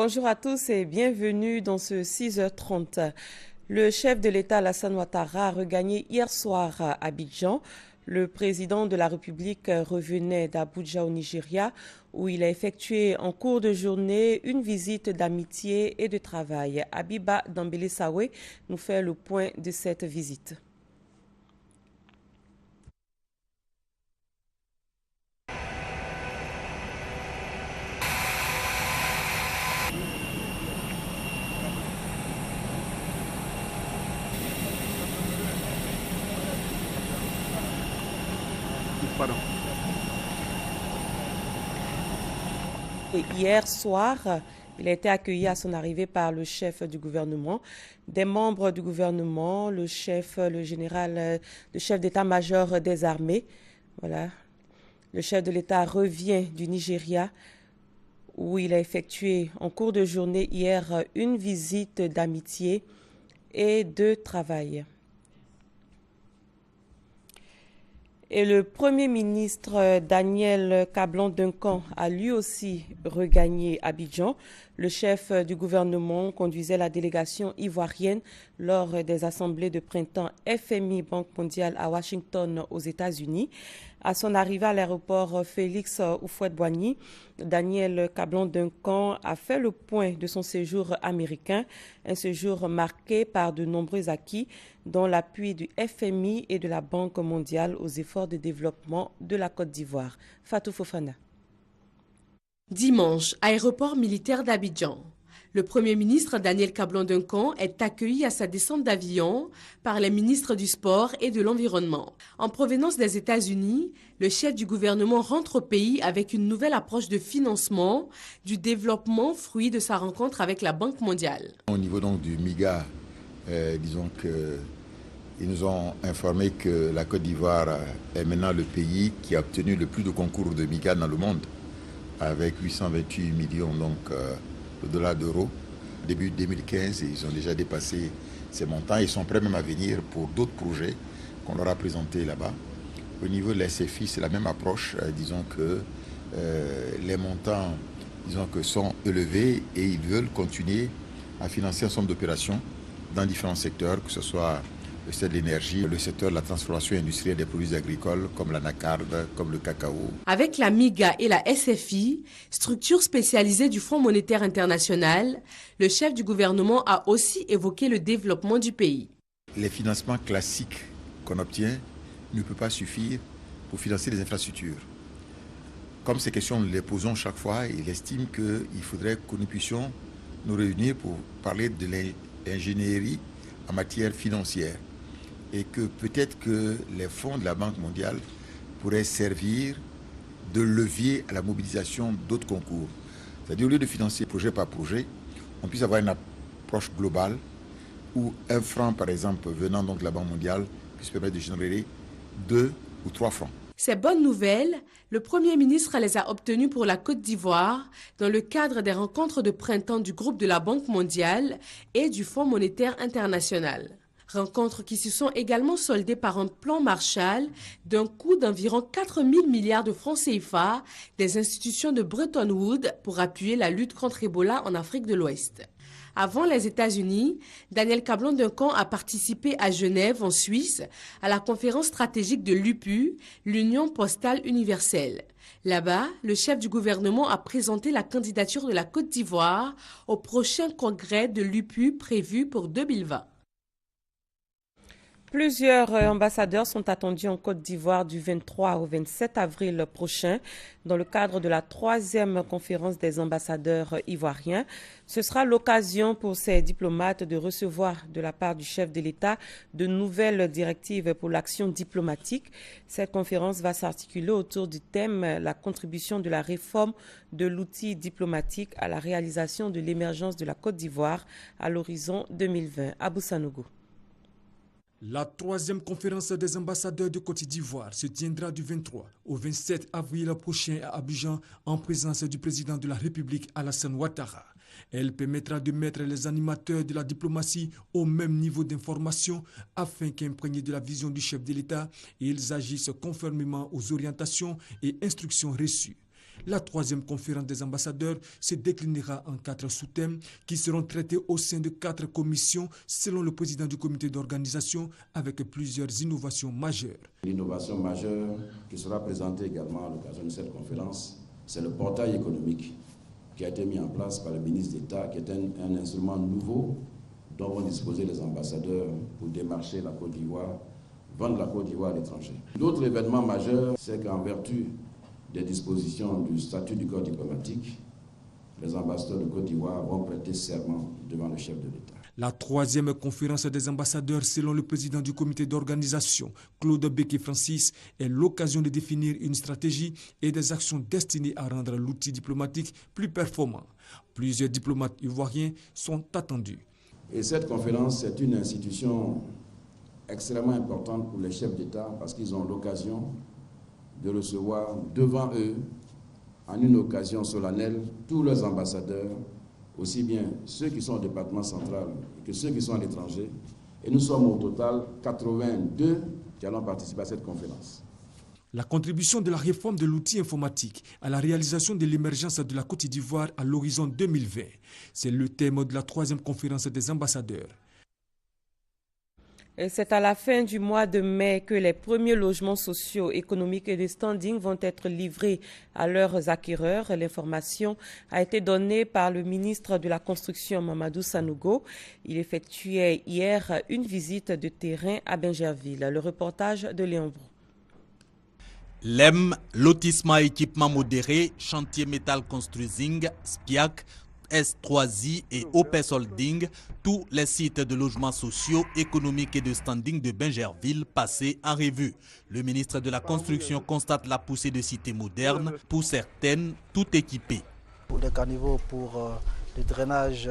Bonjour à tous et bienvenue dans ce 6h30. Le chef de l'État Alassane Ouattara a regagné hier soir à Abidjan. Le président de la République revenait d'Abuja au Nigeria où il a effectué en cours de journée une visite d'amitié et de travail. Abiba Dambélé-Sawe nous fait le point de cette visite. Et hier soir, il a été accueilli à son arrivée par le chef du gouvernement, des membres du gouvernement, le chef d'état-major des armées. Voilà. Le chef de l'État revient du Nigeria où il a effectué en cours de journée hier une visite d'amitié et de travail. Et le Premier ministre Daniel Kablan-Duncan a lui aussi regagné Abidjan. Le chef du gouvernement conduisait la délégation ivoirienne lors des assemblées de printemps FMI Banque mondiale à Washington aux États-Unis. À son arrivée à l'aéroport Félix Houphouët-Boigny, Daniel Kablan-Duncan a fait le point de son séjour américain, un séjour marqué par de nombreux acquis, dont l'appui du FMI et de la Banque mondiale aux efforts de développement de la Côte d'Ivoire. Fatou Fofana. Dimanche, aéroport militaire d'Abidjan. Le Premier ministre Daniel Kablan-Duncan est accueilli à sa descente d'avion par les ministres du Sport et de l'Environnement. En provenance des États-Unis, le chef du gouvernement rentre au pays avec une nouvelle approche de financement du développement, fruit de sa rencontre avec la Banque mondiale. Au niveau donc du MIGA, disons qu'ils nous ont informé que la Côte d'Ivoire est maintenant le pays qui a obtenu le plus de concours de MIGA dans le monde, avec 828 millions de dollars d'euros. Début 2015, ils ont déjà dépassé ces montants. Ils sont prêts même à venir pour d'autres projets qu'on leur a présentés là-bas. Au niveau de la SFI, c'est la même approche. Disons que les montants sont élevés et ils veulent continuer à financer un certain nombre d'opérations dans différents secteurs, que ce soit le secteur de l'énergie, le secteur de la transformation industrielle des produits agricoles comme l'anacarde, comme le cacao. Avec la MIGA et la SFI, structure spécialisée du Fonds monétaire international, le chef du gouvernement a aussi évoqué le développement du pays. Les financements classiques qu'on obtient ne peuvent pas suffire pour financer les infrastructures. Comme ces questions, nous les posons chaque fois, il estime qu'il faudrait que nous puissions nous réunir pour parler de l'ingénierie en matière financière. Et que peut-être que les fonds de la Banque mondiale pourraient servir de levier à la mobilisation d'autres concours. C'est-à-dire, au lieu de financer projet par projet, on puisse avoir une approche globale où un franc, par exemple, venant donc de la Banque mondiale, puisse permettre de générer 2 ou 3 francs. Ces bonnes nouvelles, le Premier ministre les a obtenues pour la Côte d'Ivoire dans le cadre des rencontres de printemps du groupe de la Banque mondiale et du Fonds monétaire international. Rencontres qui se sont également soldées par un plan Marshall d'un coût d'environ 4 000 milliards de francs CFA des institutions de Bretton Woods pour appuyer la lutte contre Ebola en Afrique de l'Ouest. Avant les États-Unis, Daniel Kablan-Duncan a participé à Genève, en Suisse, à la conférence stratégique de l'UPU, l'Union postale universelle. Là-bas, le chef du gouvernement a présenté la candidature de la Côte d'Ivoire au prochain congrès de l'UPU prévu pour 2020. Plusieurs ambassadeurs sont attendus en Côte d'Ivoire du 23 au 27 avril prochain dans le cadre de la 3e conférence des ambassadeurs ivoiriens. Ce sera l'occasion pour ces diplomates de recevoir de la part du chef de l'État de nouvelles directives pour l'action diplomatique. Cette conférence va s'articuler autour du thème « La contribution de la réforme de l'outil diplomatique à la réalisation de l'émergence de la Côte d'Ivoire à l'horizon 2020 ». Abou Sanogo. La 3e conférence des ambassadeurs de Côte d'Ivoire se tiendra du 23 au 27 avril prochain à Abidjan en présence du président de la République Alassane Ouattara. Elle permettra de mettre les animateurs de la diplomatie au même niveau d'information afin qu'imprégnés de la vision du chef de l'État, ils agissent conformément aux orientations et instructions reçues. La troisième conférence des ambassadeurs se déclinera en 4 sous-thèmes qui seront traités au sein de 4 commissions selon le président du comité d'organisation avec plusieurs innovations majeures. L'innovation majeure qui sera présentée également à l'occasion de cette conférence, c'est le portail économique qui a été mis en place par le ministre d'État, qui est un instrument nouveau dont vont disposer les ambassadeurs pour démarcher la Côte d'Ivoire, vendre la Côte d'Ivoire à l'étranger. L'autre événement majeur, c'est qu'en vertu des dispositions du statut du corps diplomatique, les ambassadeurs de Côte d'Ivoire vont prêter serment devant le chef de l'État. La troisième conférence des ambassadeurs, selon le président du comité d'organisation, Claude Béké-Francis, est l'occasion de définir une stratégie et des actions destinées à rendre l'outil diplomatique plus performant. Plusieurs diplomates ivoiriens sont attendus. Et cette conférence, c'est une institution extrêmement importante pour les chefs d'État parce qu'ils ont l'occasion de recevoir devant eux, en une occasion solennelle, tous leurs ambassadeurs, aussi bien ceux qui sont au département central que ceux qui sont à l'étranger. Et nous sommes au total 82 qui allons participer à cette conférence. La contribution de la réforme de l'outil informatique à la réalisation de l'émergence de la Côte d'Ivoire à l'horizon 2020, c'est le thème de la troisième conférence des ambassadeurs. C'est à la fin du mois de mai que les premiers logements sociaux, économiques et de standing vont être livrés à leurs acquéreurs. L'information a été donnée par le ministre de la Construction, Mamadou Sanogo. Il effectuait hier une visite de terrain à Bingerville. Le reportage de Léon Brou. LEM, lotissement équipement modéré, chantier métal construising, SPIAC, S3I et OPES Holding, tous les sites de logements sociaux, économiques et de standing de Bingerville passés en revue. Le ministre de la Construction constate la poussée de cités modernes, pour certaines, tout équipées. Pour les caniveaux, pour le drainage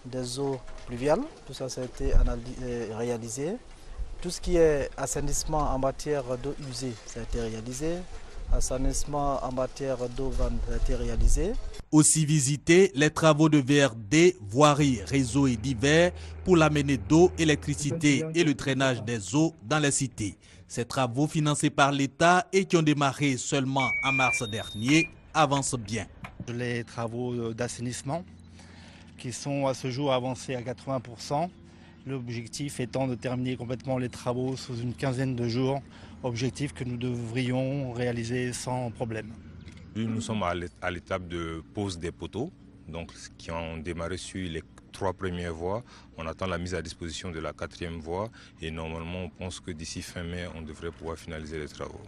des eaux pluviales, tout ça, ça a été réalisé. Tout ce qui est assainissement en matière d'eau usée, ça a été réalisé. Assainissement en matière d'eau ça a été réalisé. Aussi visiter les travaux de VRD, voirie, réseau et divers pour l'amener d'eau, électricité et le drainage des eaux dans les cités. Ces travaux financés par l'État et qui ont démarré seulement en mars dernier avancent bien. Les travaux d'assainissement qui sont à ce jour avancés à 80%. L'objectif étant de terminer complètement les travaux sous une quinzaine de jours, objectif que nous devrions réaliser sans problème. Nous sommes à l'étape de pose des poteaux, donc qui ont démarré sur les 3 premières voies. On attend la mise à disposition de la 4e voie et normalement on pense que d'ici fin mai on devrait pouvoir finaliser les travaux.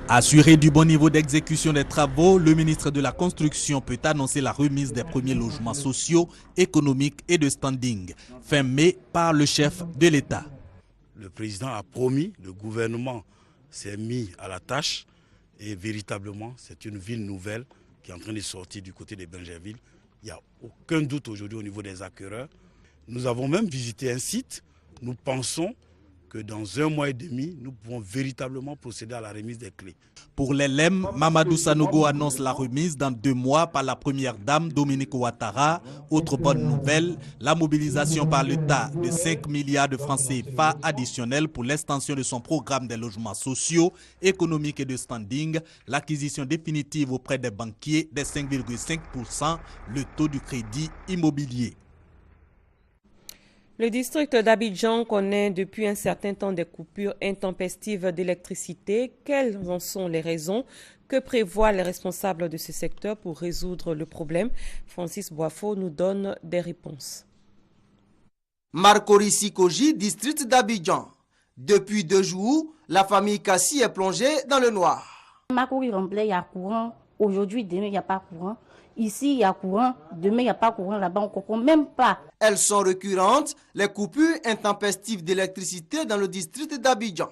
Assuré du bon niveau d'exécution des travaux, le ministre de la Construction peut annoncer la remise des premiers logements sociaux, économiques et de standing, fin mai par le chef de l'État. Le président a promis, le gouvernement s'est mis à la tâche et véritablement c'est une ville nouvelle qui est en train de sortir du côté de Bingerville. Il n'y a aucun doute aujourd'hui au niveau des acquéreurs. Nous avons même visité un site. Nous pensons que dans 1 mois et demi, nous pouvons véritablement procéder à la remise des clés. Pour les LEM, Mamadou Sanogo annonce la remise dans 2 mois par la première dame Dominique Ouattara. Autre bonne nouvelle, la mobilisation par l'État de 5 milliards de francs CFA additionnels pour l'extension de son programme des logements sociaux, économiques et de standing, l'acquisition définitive auprès des banquiers des 5,5%, le taux du crédit immobilier. Le district d'Abidjan connaît depuis un certain temps des coupures intempestives d'électricité. Quelles en sont les raisons? Que prévoient les responsables de ce secteur pour résoudre le problème? Francis Boifo nous donne des réponses. Marcory Sikoji, district d'Abidjan. Depuis 2 jours, la famille Kassi est plongée dans le noir. Marcory Remblai, il y a courant. Aujourd'hui, demain, il n'y a pas courant. Ici, il y a courant. Demain, il n'y a pas courant. Là-bas, on ne comprend même pas. Elles sont récurrentes, les coupures intempestives d'électricité dans le district d'Abidjan.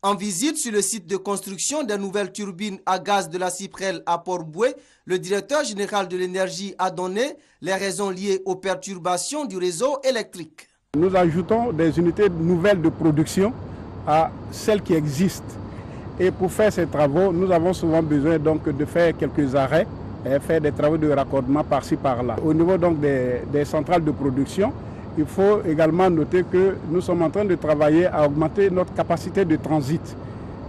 En visite sur le site de construction des nouvelles turbines à gaz de la Cyprelle à Port-Boué, le directeur général de l'énergie a donné les raisons liées aux perturbations du réseau électrique. Nous ajoutons des unités nouvelles de production à celles qui existent. Et pour faire ces travaux, nous avons souvent besoin donc de faire quelques arrêts et faire des travaux de raccordement par-ci par-là. Au niveau donc des centrales de production, il faut également noter que nous sommes en train de travailler à augmenter notre capacité de transit.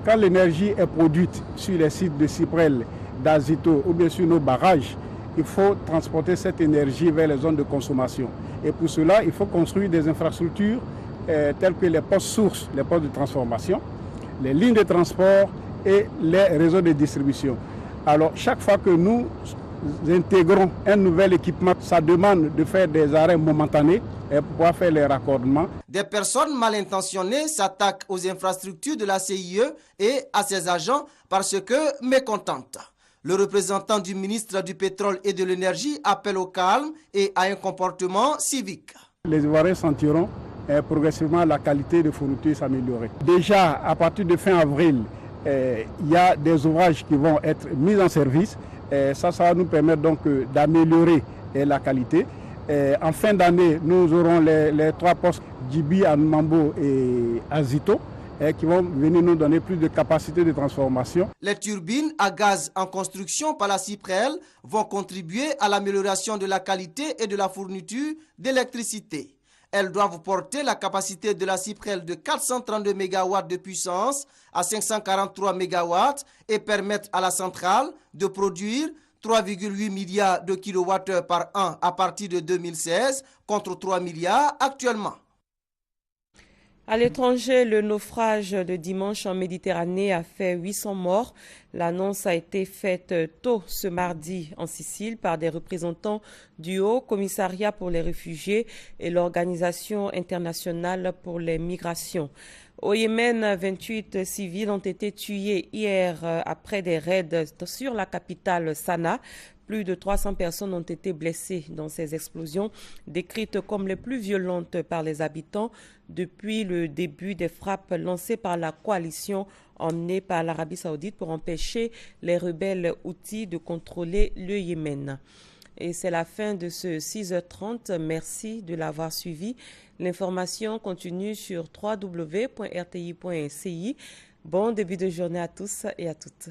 Quand l'énergie est produite sur les sites de Cyprelle d'azito ou bien sur nos barrages, il faut transporter cette énergie vers les zones de consommation. Et pour cela, il faut construire des infrastructures telles que les postes sources, les postes de transformation, les lignes de transport et les réseaux de distribution. Alors, chaque fois que nous intégrons un nouvel équipement, ça demande de faire des arrêts momentanés pour pouvoir faire les raccordements. Des personnes mal intentionnées s'attaquent aux infrastructures de la CIE et à ses agents parce que mécontentes. Le représentant du ministre du Pétrole et de l'Énergie appelle au calme et à un comportement civique. Les Ivoiriens sentiront progressivement la qualité de fourniture s'améliorer. Déjà, à partir de fin avril, il y a des ouvrages qui vont être mis en service. Ça va nous permettre donc d'améliorer la qualité. En fin d'année, nous aurons les 3 postes Djibi, Anoumambo et Azito qui vont venir nous donner plus de capacité de transformation. Les turbines à gaz en construction par la CIPREL vont contribuer à l'amélioration de la qualité et de la fourniture d'électricité. Elles doivent porter la capacité de la CIPREL de 432 MW de puissance à 543 MW et permettre à la centrale de produire 3,8 milliards de kWh par an à partir de 2016 contre 3 milliards actuellement. À l'étranger, le naufrage de dimanche en Méditerranée a fait 800 morts. L'annonce a été faite tôt ce mardi en Sicile par des représentants du Haut Commissariat pour les réfugiés et l'Organisation internationale pour les migrations. Au Yémen, 28 civils ont été tués hier après des raids sur la capitale Sanaa. Plus de 300 personnes ont été blessées dans ces explosions, décrites comme les plus violentes par les habitants depuis le début des frappes lancées par la coalition emmenée par l'Arabie Saoudite pour empêcher les rebelles houthis de contrôler le Yémen. Et c'est la fin de ce 6h30. Merci de l'avoir suivi. L'information continue sur www.rti.ci. Bon début de journée à tous et à toutes.